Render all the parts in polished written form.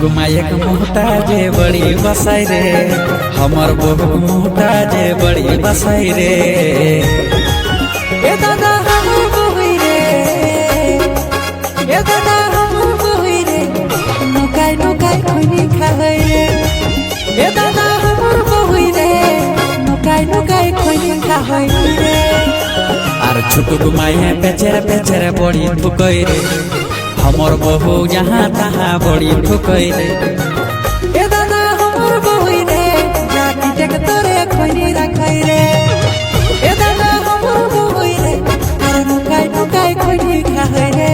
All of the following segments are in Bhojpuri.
नुनुक मायक मोटा जे बड़ी बसाई रे हमर बहु मोटा जे बड़ी बसाई रे। ए दादा हमर बहुई रे, ए दादा हमर बहुई रे, नुकाई नुकाई खैनी खाई रे। ए दादा हमर बहुई रे, नुकाई नुकाई खैनी खाई रे। आर छुटुक माये पेचर पेचर बड़ी ठुकई रे हमर बहु यहाँ तहाँ बड़ी ठुकई रे। ए दादा हमर बहुई रे, जाकी टेक तोरे खैनी राखाई रे। ए दादा हमर बहुई रे, आर नुकाई नुकाई खैनी खाई रे।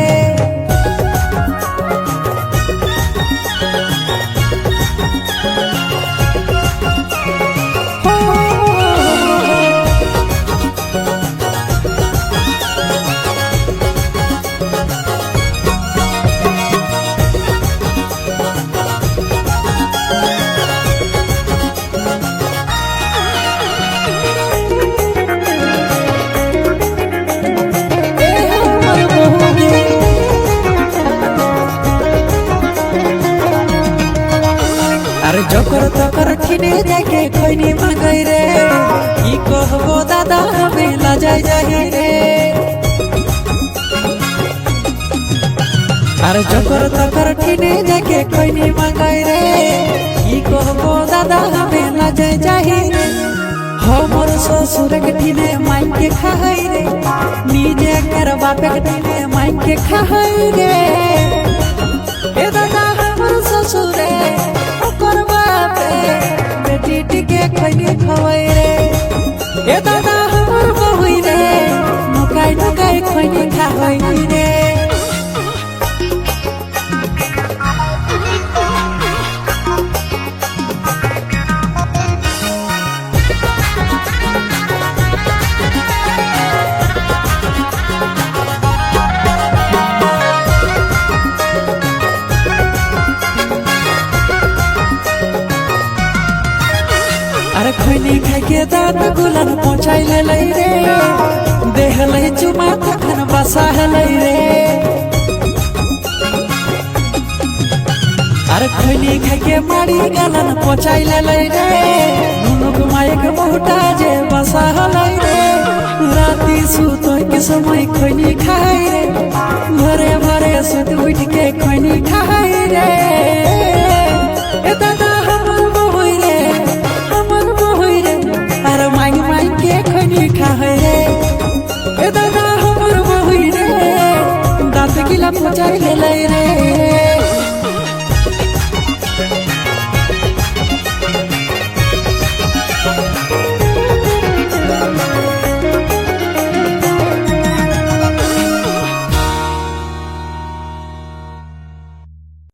अरे जकर तकर ठिने जाके खैनी मांगई रे, की कहबो दादा हमें लजाई जाही रे। अरे जकर तकर ठिने जाके खैनी मांगई रे, की कहबो दादा हमें लजाई जाही रे। हमर ससुर के ठिने माई के खाई रे, निजे कर बाप के ठिने माई के खाई रे। ए दादा हमर ससुर बेटी टिके खैनी खवाई रे। ए दादा हमर बहुई रे, नुकाई नुकाई खैनी खाई रे। अरे खैनी खाई के दांत गुलन पहुँचाई ले रे, देह ले चुमा तखन बसा ले रे। अरे खैनी खाई के मारी गलन पहुँचाई ले रे, नुनुक मायक मोटा जे बसा ले रे। राती सुत के समय खैनी खाई रे, भरे भरे सुत उठ के खैनी खाई रे। ए दादा हमर बहुई रे, हमर बहुई रे, अरे मांग मांग के खैनी खाई रे। ए दादा हमर बहुई रे, दांत गिला पहुँचाई ले रे।